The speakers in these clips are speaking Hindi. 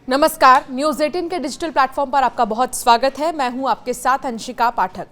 नमस्कार, न्यूज 18 के डिजिटल प्लेटफॉर्म पर आपका बहुत स्वागत है। मैं हूं आपके साथ अंशिका पाठक।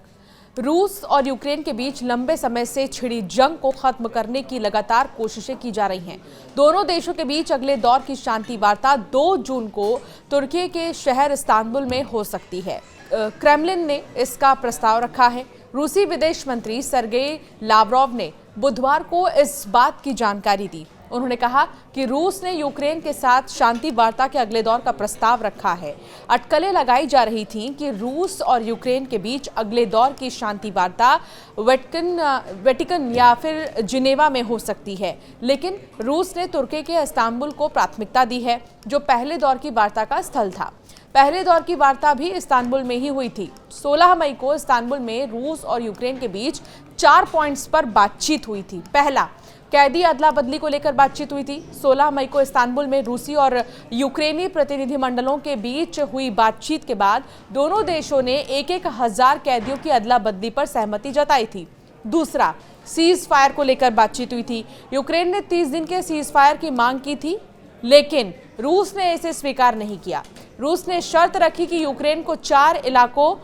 रूस और यूक्रेन के बीच लंबे समय से छिड़ी जंग को खत्म करने की लगातार कोशिशें की जा रही हैं। दोनों देशों के बीच अगले दौर की शांति वार्ता 2 जून को तुर्की के शहर इस्तांबुल में हो सकती है। क्रेमलिन ने इसका प्रस्ताव रखा है। रूसी विदेश मंत्री सर्गेई लावरोव ने बुधवार को इस बात की जानकारी दी। उन्होंने कहा कि रूस ने यूक्रेन के साथ शांति वार्ता के अगले दौर का प्रस्ताव रखा है। अटकलें लगाई जा रही थीं कि रूस और यूक्रेन के बीच अगले दौर की शांति वार्ता वेटिकन या फिर जिनेवा में हो सकती है, लेकिन रूस ने तुर्की के इस्तांबुल को प्राथमिकता दी है, जो पहले दौर की वार्ता का स्थल था। पहले दौर की वार्ता भी इस्तांबुल में ही हुई थी। 16 मई को इस्तांबुल में रूस और यूक्रेन के बीच 4 पॉइंट्स पर बातचीत हुई थी। पहला, कैदी अदला बदली को लेकर बातचीत हुई थी। 16 मई को इस्तांबुल में रूसी और यूक्रेनी प्रतिनिधिमंडलों के बीच हुई बातचीत के बाद दोनों देशों ने 1,000 कैदियों की अदला बदली पर सहमति जताई थी। दूसरा, सीज फायर को लेकर बातचीत हुई थी। यूक्रेन ने 30 दिन के सीज फायर की मांग की थी, लेकिन रूस ने इसे स्वीकार नहीं किया। रूस ने शर्त रखी कि यूक्रेन को 4 इलाकों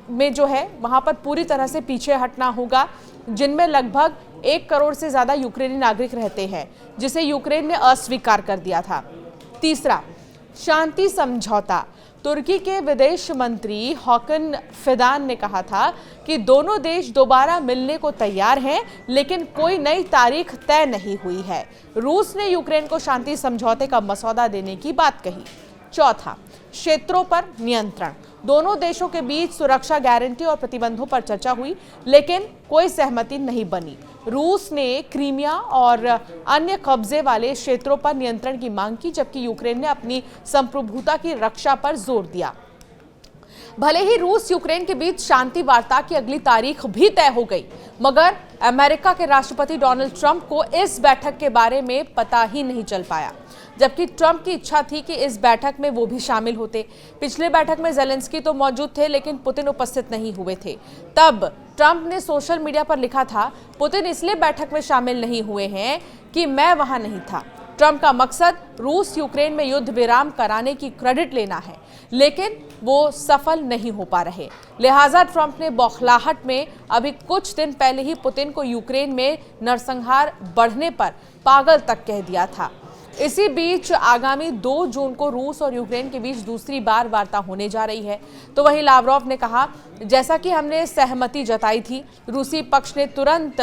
में जो है वहां पर पूरी तरह से पीछे हटना होगा, जिनमें लगभग 1 करोड़ से ज्यादा यूक्रेनी नागरिक रहते हैं, जिसे यूक्रेन ने अस्वीकार कर दिया था। तीसरा, शांति समझौता। तुर्की के विदेश मंत्री हाकन फिदान ने कहा था कि दोनों देश दोबारा मिलने को तैयार हैं, लेकिन कोई नई तारीख तय नहीं हुई है। रूस ने यूक्रेन को शांति समझौते का मसौदा देने की बात कही। चौथा, क्षेत्रों पर नियंत्रण। दोनों देशों के बीच सुरक्षा गारंटी और प्रतिबंधों पर चर्चा हुई, लेकिन कोई सहमति नहीं बनी। रूस ने क्रीमिया और अन्य कब्जे वाले क्षेत्रों पर नियंत्रण की मांग की, जबकि यूक्रेन ने अपनी संप्रभुता की रक्षा पर जोर दिया। भले ही रूस यूक्रेन के बीच शांति वार्ता की अगली तारीख भी तय हो गई, मगर अमेरिका के राष्ट्रपति डोनाल्ड ट्रंप को इस बैठक के बारे में पता ही नहीं चल पाया, जबकि ट्रंप की इच्छा थी कि इस बैठक में वो भी शामिल होते। पिछले बैठक में जेलेंस्की तो मौजूद थे, लेकिन पुतिन उपस्थित नहीं हुए थे। तब ट्रंप ने सोशल मीडिया पर लिखा था, पुतिन इसलिए बैठक में शामिल नहीं हुए हैं कि मैं वहां नहीं था। ट्रंप का मकसद रूस यूक्रेन में युद्ध विराम कराने की क्रेडिट लेना है, लेकिन वो सफल नहीं हो पा रहे। लिहाजा ट्रंप ने बौखलाहट में अभी कुछ दिन पहले ही पुतिन को यूक्रेन में नरसंहार बढ़ने पर पागल तक कह दिया था। इसी बीच आगामी 2 जून को रूस और यूक्रेन के बीच दूसरी बार वार्ता होने जा रही है। तो वहीं लावरोव ने कहा, जैसा कि हमने सहमति जताई थी, रूसी पक्ष ने तुरंत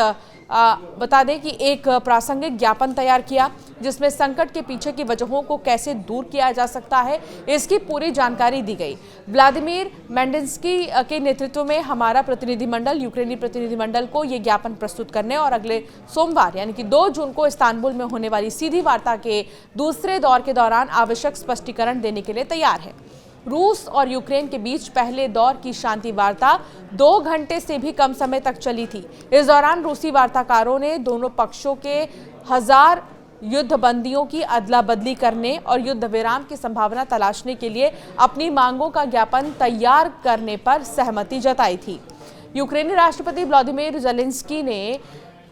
बता दें कि एक प्रासंगिक ज्ञापन तैयार किया, जिसमें संकट के पीछे की वजहों को कैसे दूर किया जा सकता है, इसकी पूरी जानकारी दी गई। व्लादिमीर मेंडेंस्की के नेतृत्व में हमारा प्रतिनिधिमंडल यूक्रेनी प्रतिनिधिमंडल को ये ज्ञापन प्रस्तुत करने और अगले सोमवार यानी कि 2 जून को इस्तांबुल में होने वाली सीधी वार्ता के दूसरे दौर के दौरान आवश्यक स्पष्टीकरण देने के लिए तैयार है। रूस और यूक्रेन के बीच पहले दौर की शांति वार्ता 2 घंटे से भी कम समय तक चली थी। इस दौरान रूसी वार्ताकारों ने दोनों पक्षों के 1000 युद्ध बंदियों की अदला बदली करने और युद्ध विराम की संभावना तलाशने के लिए अपनी मांगों का ज्ञापन तैयार करने पर सहमति जताई थी। यूक्रेनी राष्ट्रपति व्लादिमीर जेलेंस्की ने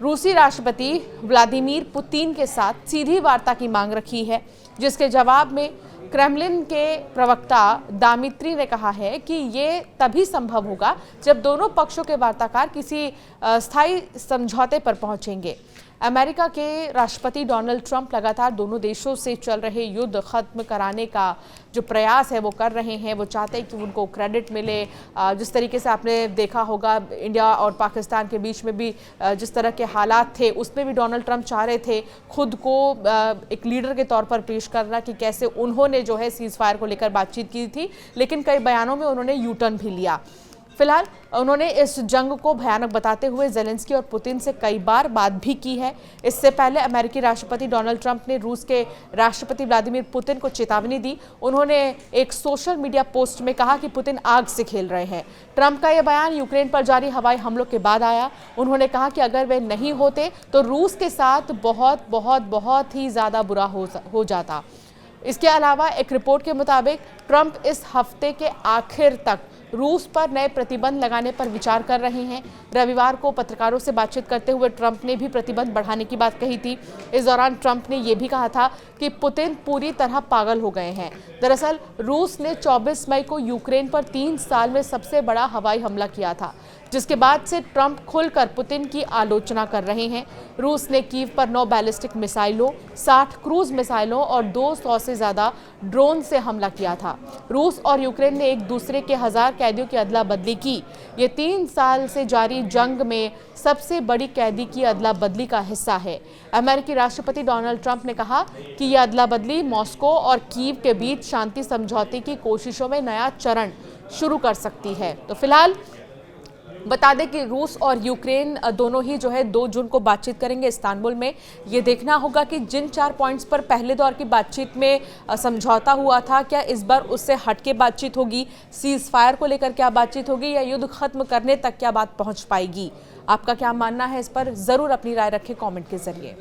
रूसी राष्ट्रपति व्लादिमीर पुतिन के साथ सीधी वार्ता की मांग रखी है, जिसके जवाब में क्रेमलिन के प्रवक्ता दामित्री ने कहा है कि ये तभी संभव होगा जब दोनों पक्षों के वार्ताकार किसी स्थायी समझौते पर पहुंचेंगे। अमेरिका के राष्ट्रपति डोनाल्ड ट्रंप लगातार दोनों देशों से चल रहे युद्ध खत्म कराने का जो प्रयास है वो कर रहे हैं। वो चाहते हैं कि उनको क्रेडिट मिले। जिस तरीके से आपने देखा होगा इंडिया और पाकिस्तान के बीच में भी जिस तरह के हालात थे, उसमें भी डोनाल्ड ट्रंप चाह रहे थे खुद को एक लीडर के तौर पर पेश करना, कि कैसे उन्होंने जो है सीज फायर को लेकर बातचीत की थी, लेकिन कई बयानों में उन्होंने यू टर्न भी लिया। फिलहाल उन्होंने इस जंग को भयानक बताते हुए जेलेंस्की और पुतिन से कई बार बात भी की है। इससे पहले अमेरिकी राष्ट्रपति डोनाल्ड ट्रंप ने रूस के राष्ट्रपति व्लादिमीर पुतिन को चेतावनी दी। उन्होंने एक सोशल मीडिया पोस्ट में कहा कि पुतिन आग से खेल रहे हैं। ट्रंप का यह बयान यूक्रेन पर जारी हवाई हमलों के बाद आया। उन्होंने कहा कि अगर वे नहीं होते तो रूस के साथ बहुत बहुत बहुत ही ज़्यादा बुरा हो जाता। इसके अलावा एक रिपोर्ट के मुताबिक ट्रंप इस हफ्ते के आखिर तक रूस पर नए प्रतिबंध लगाने पर विचार कर रहे हैं। रविवार को पत्रकारों से बातचीत करते हुए ट्रंप ने भी प्रतिबंध बढ़ाने की बात कही थी। इस दौरान ट्रंप ने यह भी कहा था कि पुतिन पूरी तरह पागल हो गए हैं। दरअसल रूस ने 24 मई को यूक्रेन पर 3 साल में सबसे बड़ा हवाई हमला किया था, जिसके बाद से ट्रंप खुलकर पुतिन की आलोचना कर रहे हैं। रूस ने कीव पर 9 बैलिस्टिक मिसाइलों, 60 क्रूज मिसाइलों और 200 से ज्यादा ड्रोन से हमला किया था। रूस और यूक्रेन ने एक दूसरे के 1000 कैदियों की अदला बदली की। ये 3 साल से जारी जंग में सबसे बड़ी कैदी की अदला बदली का हिस्सा है। अमेरिकी राष्ट्रपति डोनाल्ड ट्रंप ने कहा कि यह अदला बदली मॉस्को और कीव के बीच शांति समझौते की कोशिशों में नया चरण शुरू कर सकती है। तो फिलहाल बता दें कि रूस और यूक्रेन दोनों ही 2 जून को बातचीत करेंगे इस्तांबुल में। ये देखना होगा कि जिन 4 पॉइंट्स पर पहले दौर की बातचीत में समझौता हुआ था, क्या इस बार उससे हटके बातचीत होगी, सीज फायर को लेकर क्या बातचीत होगी, या युद्ध खत्म करने तक क्या बात पहुंच पाएगी। आपका क्या मानना है इस पर? जरूर अपनी राय रखें कमेंट के जरिए।